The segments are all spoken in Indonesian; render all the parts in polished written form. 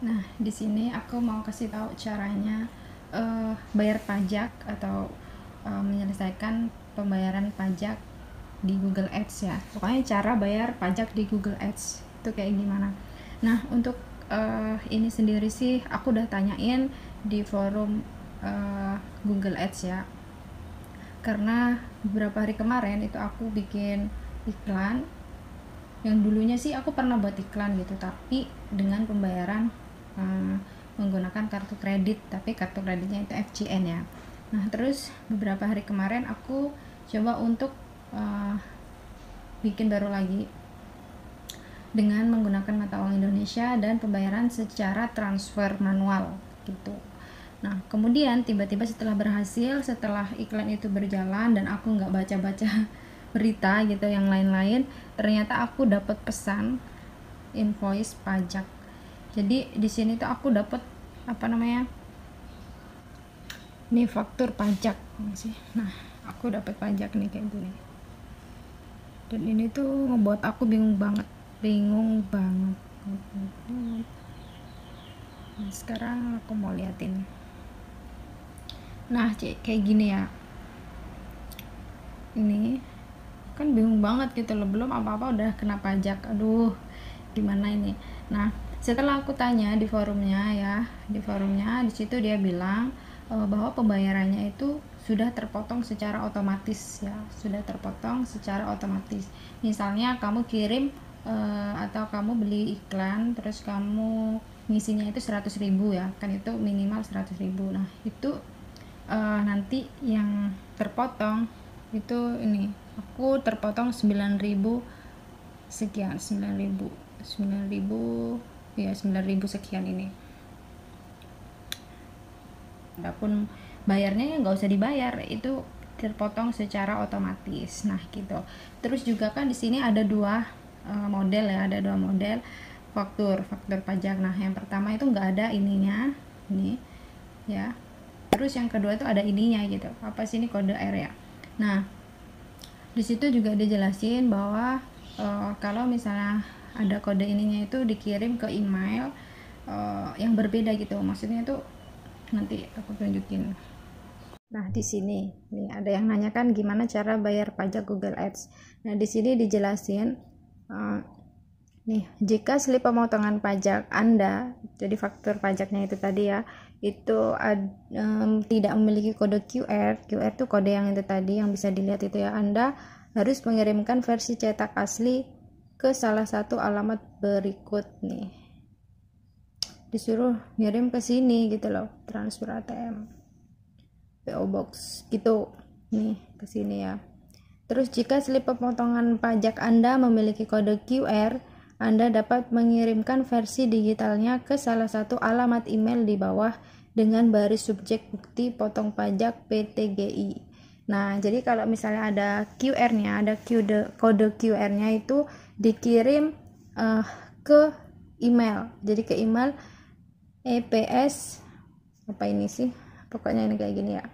Nah, di sini aku mau kasih tahu caranya bayar pajak atau menyelesaikan pembayaran pajak di Google Ads ya. Pokoknya cara bayar pajak di Google Ads itu kayak gimana. Nah, untuk ini sendiri sih aku udah tanyain di forum Google Ads ya. Karena beberapa hari kemarin itu aku bikin iklan yang dulunya sih aku pernah buat iklan gitu, tapi dengan pembayaran hmm, menggunakan kartu kredit, tapi kartu kreditnya itu FCN ya. Nah, terus beberapa hari kemarin aku coba untuk uh, bikin baru lagi dengan menggunakan mata uang Indonesia dan pembayaran secara transfer manual gitu. Nah, kemudian tiba-tiba setelah berhasil, setelah iklan itu berjalan dan aku nggak baca-baca berita gitu yang lain-lain, ternyata aku dapat pesan invoice pajak. Jadi di sini tuh aku dapat apa namanya? Nih faktur pajak sih. Nah, aku dapat pajak nih kayak gini. Dan ini tuh ngebuat aku bingung banget. Bingung banget. Nah, sekarang aku mau liatin. Nah, kayak gini ya. Ini kan bingung banget gitu loh, belum apa-apa udah kena pajak. Aduh, gimana ini. Nah, setelah aku tanya di forumnya ya, di situ dia bilang bahwa pembayarannya itu sudah terpotong secara otomatis ya, sudah terpotong secara otomatis. Misalnya kamu kirim atau kamu beli iklan terus kamu ngisinya itu 100.000 ya, kan itu minimal 100.000. Nah, itu nanti yang terpotong itu ini aku terpotong 9.000 sekian, 9.000 ya, 9.000 sekian ini. Adapun bayarnya ya nggak usah dibayar, itu terpotong secara otomatis. Nah gitu. Terus juga kan di sini ada dua model ya, ada dua model faktur pajak. Nah, yang pertama itu nggak ada ininya ini ya, terus yang kedua itu ada ininya gitu, apa sih ini, kode R ya. Nah, di situ juga dijelasin bahwa kalau misalnya ada kode ininya itu dikirim ke email yang berbeda gitu, maksudnya itu nanti aku tunjukin. Nah, di sini nih ada yang nanyakan gimana cara bayar pajak Google Ads. Nah, di sini dijelasin uh, nih, jika slip pemotongan pajak Anda, jadi faktur pajaknya itu tadi ya, itu tidak memiliki kode QR. QR itu kode yang itu tadi yang bisa dilihat itu ya. Anda harus mengirimkan versi cetak asli ke salah satu alamat berikut nih. Disuruh ngirim ke sini gitu loh, transfer ATM, PO Box gitu. Nih, ke sini ya. Terus jika slip pemotongan pajak Anda memiliki kode QR, Anda dapat mengirimkan versi digitalnya ke salah satu alamat email di bawah dengan baris subjek bukti potong pajak PTGI. Nah, jadi kalau misalnya ada QR-nya, ada kode QR-nya itu dikirim ke email. Jadi ke email EPS apa ini sih? Pokoknya ini kayak gini ya.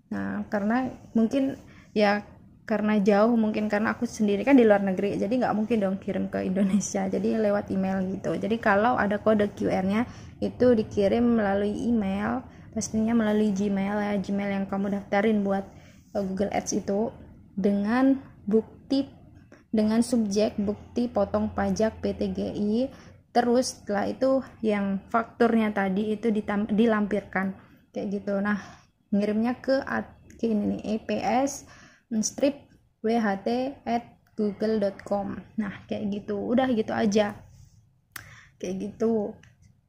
Nah, karena mungkin ya karena jauh, mungkin karena aku sendiri kan di luar negeri, jadi nggak mungkin dong kirim ke Indonesia, jadi lewat email gitu. Jadi kalau ada kode QR-nya itu dikirim melalui email, pastinya melalui Gmail ya, Gmail yang kamu daftarin buat Google Ads itu, dengan bukti, dengan subjek bukti potong pajak PTGI. Terus setelah itu yang fakturnya tadi itu dilampirkan kayak gitu. Nah, ngirimnya ke ini nih, EPS strip wht@google.com. Nah, kayak gitu, udah gitu aja, kayak gitu.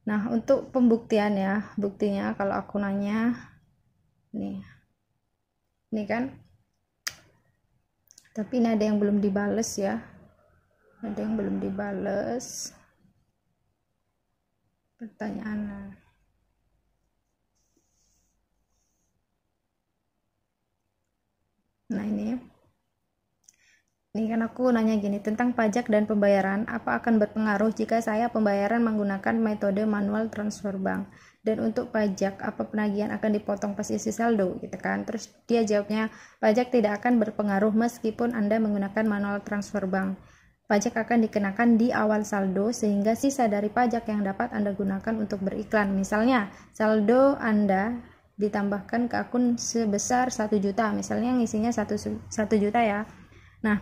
Nah, untuk pembuktian ya, buktinya kalau aku nanya nih, ini kan, tapi ini ada yang belum dibales ya, ada yang belum dibales pertanyaan. Nah, ini kan aku nanya gini, tentang pajak dan pembayaran, apa akan berpengaruh jika saya pembayaran menggunakan metode manual transfer bank? Dan untuk pajak, apa penagihan akan dipotong pas isi saldo gitu kan? Terus dia jawabnya, pajak tidak akan berpengaruh meskipun Anda menggunakan manual transfer bank. pajak akan dikenakan di awal saldo sehingga sisa dari pajak yang dapat Anda gunakan untuk beriklan. Misalnya, saldo Anda ditambahkan ke akun sebesar 1 juta, misalnya ngisinya 1 juta ya. Nah,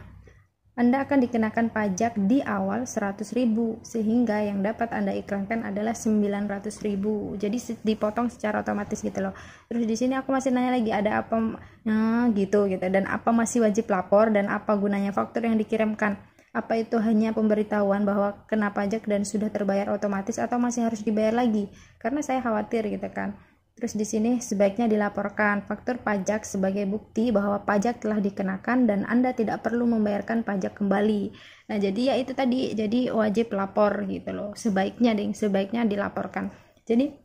Anda akan dikenakan pajak di awal 100.000 sehingga yang dapat Anda iklankan adalah 900.000. Jadi dipotong secara otomatis gitu loh. Terus di sini aku masih nanya lagi, ada apa gitu dan apa masih wajib lapor dan apa gunanya faktur yang dikirimkan? Apa itu hanya pemberitahuan bahwa kena pajak dan sudah terbayar otomatis atau masih harus dibayar lagi? Karena saya khawatir gitu kan. Terus di sini sebaiknya dilaporkan faktur pajak sebagai bukti bahwa pajak telah dikenakan dan Anda tidak perlu membayarkan pajak kembali. Nah, jadi ya itu tadi, jadi wajib lapor gitu loh. Sebaiknya dilaporkan. Jadi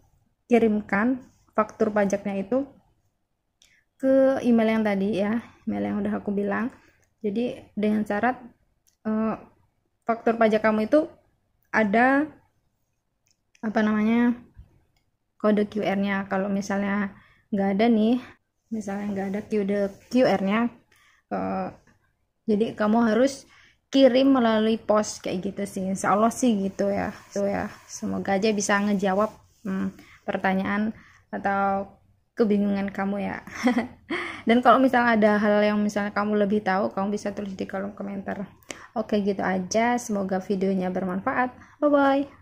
kirimkan faktur pajaknya itu ke email yang tadi ya, email yang udah aku bilang. Jadi dengan syarat faktur pajak kamu itu ada kode QR-nya. Kalau misalnya nggak ada nih, misalnya nggak ada kode QR-nya, jadi kamu harus kirim melalui pos kayak gitu sih. Insya Allah sih gitu ya. Semoga aja bisa ngejawab pertanyaan atau kebingungan kamu ya. Dan kalau misalnya ada hal yang misalnya kamu lebih tahu, kamu bisa tulis di kolom komentar. Oke, gitu aja. Semoga videonya bermanfaat. Bye bye.